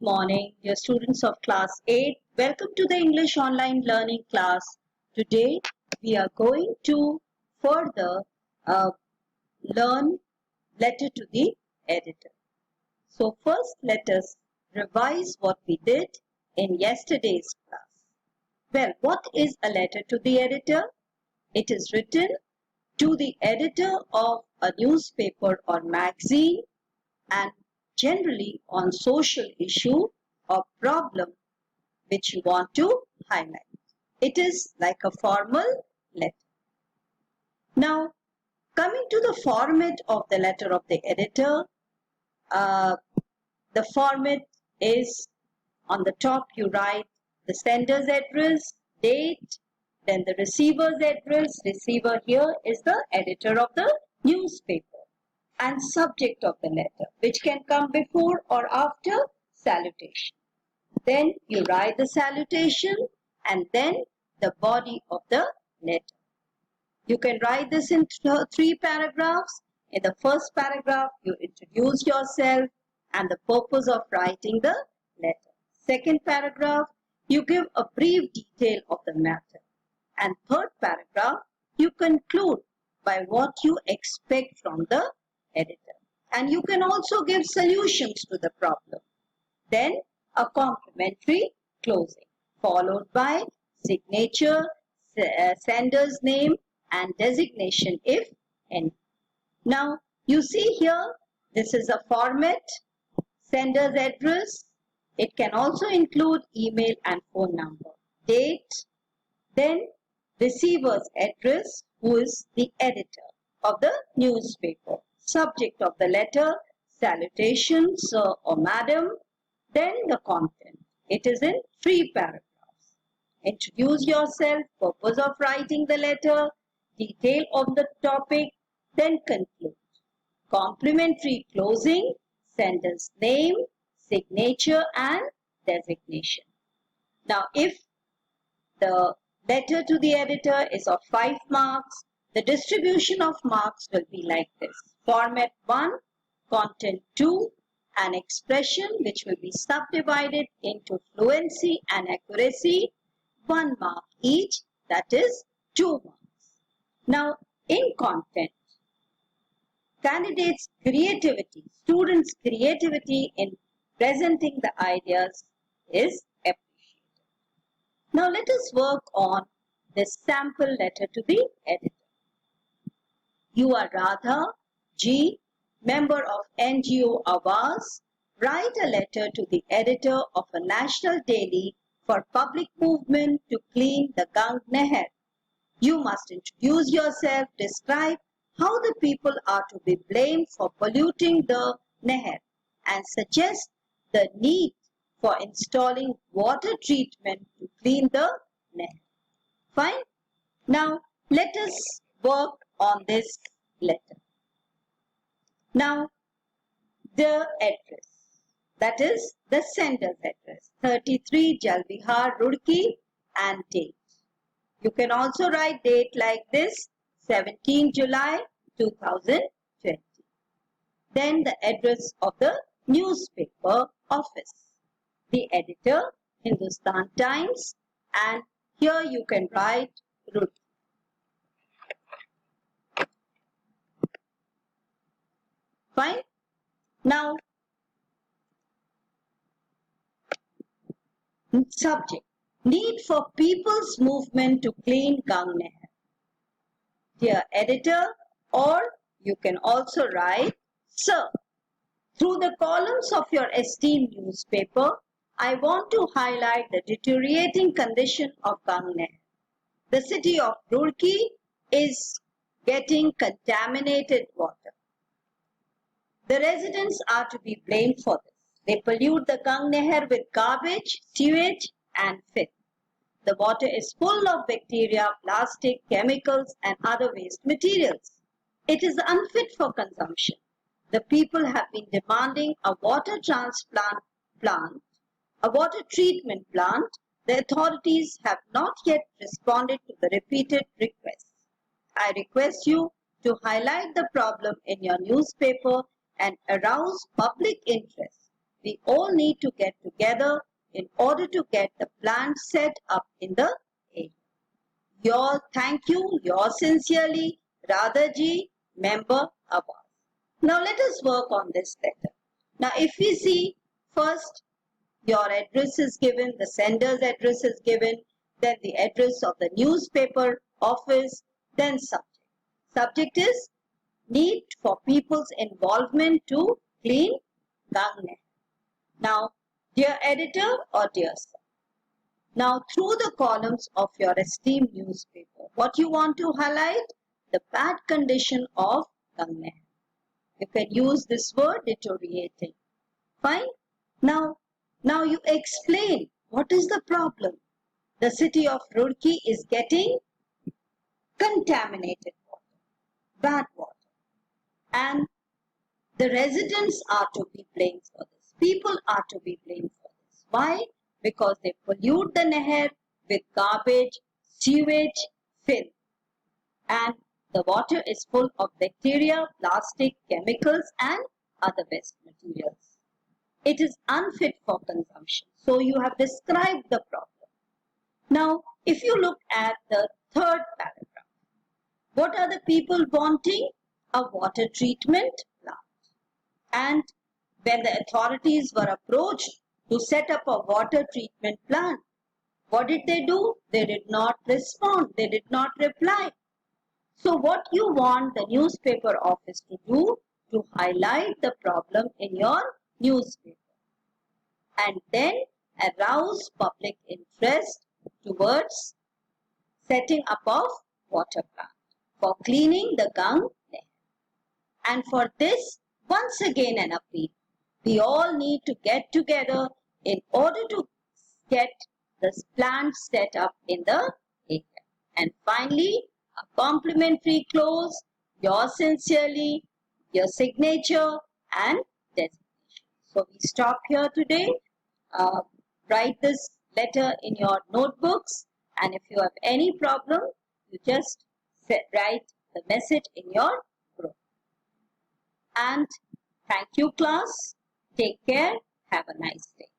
morning, dear students of class 8. Welcome to the English online learning class. Today, we are going to further learn letter to the editor. So, first let us revise what we did in yesterday's class. Well, what is a letter to the editor? It is written to the editor of a newspaper or magazine and generally on social issue or problem which you want to highlight. It is like a formal letter. Now, coming to the format of the letter of the editor, the format is on the top you write the sender's address, date, then the receiver's address. Receiver here is the editor of the newspaper, and subject of the letter, which can come before or after salutation. Then you write the salutation and then the body of the letter. You can write this in 3 paragraphs. In the first paragraph, you introduce yourself and the purpose of writing the letter. Second paragraph, you give a brief detail of the matter. And third paragraph, you conclude by what you expect from the editor. And you can also give solutions to the problem. Then a complimentary closing, followed by signature, sender's name and designation if any. Now you see here, this is a format, sender's address. It can also include email and phone number, date, then receiver's address, who is the editor of the newspaper. Subject of the letter, salutation, sir or madam, then the content. It is in 3 paragraphs. Introduce yourself, purpose of writing the letter, detail of the topic, then conclude. Complimentary closing, sender's name, signature and designation. Now, if the letter to the editor is of 5 marks, the distribution of marks will be like this. Format 1, content 2, an expression which will be subdivided into fluency and accuracy, 1 mark each, that is 2 marks. Now, in content, candidates' creativity, students' creativity in presenting the ideas is appreciated. Now, let us work on this sample letter to the editor. You are Radha G, member of NGO Awaz. Write a letter to the editor of a national daily for public movement to clean the Gang Nehar. You must introduce yourself, describe how the people are to be blamed for polluting the Nehar, and suggest the need for installing water treatment to clean the Nehar. Fine? Now, let us work on this letter. Now, the address, that is the sender's address, 33 Jalbihar, Roorkee, and date. You can also write date like this, 17 July 2020. Then the address of the newspaper office, the editor, Hindustan Times, and here you can write Roorkee. Fine. Now, subject, need for people's movement to clean Gang Nehar. Dear editor, or you can also write, Sir, through the columns of your esteemed newspaper, I want to highlight the deteriorating condition of Gang Nehar. The city of Roorkee is getting contaminated water. The residents are to be blamed for this. They pollute the Gang Nehar with garbage, sewage and filth. The water is full of bacteria, plastic, chemicals and other waste materials. It is unfit for consumption. The people have been demanding a water transplant plant, a water treatment plant. The authorities have not yet responded to the repeated requests. I request you to highlight the problem in your newspaper and arouse public interest. we all need to get together in order to get the plan set up in the area. Thank you, yours sincerely, Radhaji, member Abbas. Now let us work on this letter. Now if we see, first your address is given, the sender's address is given, then the address of the newspaper office, then subject. Subject is need for people's involvement to clean Gangne. Now, dear editor or dear sir, now through the columns of your esteemed newspaper, what you want to highlight? The bad condition of Gangne. You can use this word deteriorating. Fine. Now you explain what is the problem. The city of Roorkee is getting contaminated water, bad water. And the residents are to be blamed for this. People are to be blamed for this. Why? Because they pollute the Nehar with garbage, sewage, filth. And the water is full of bacteria, plastic, chemicals and other waste materials. It is unfit for consumption. So you have described the problem. Now, if you look at the third paragraph, what are the people wanting? A water treatment plant. And when the authorities were approached to set up a water treatment plant, what did they do? They did not respond. They did not reply. So what you want the newspaper office to do? To highlight the problem in your newspaper. And then arouse public interest towards setting up of water plant for cleaning the Gange. And for this, once again an appeal. We all need to get together in order to get this plant set up in the area. And finally, a complimentary close, yours sincerely, your signature and designation. So we stop here today. Write this letter in your notebooks, and if you have any problem, you just write the message in your group. And thank you, class. Take care. Have a nice day.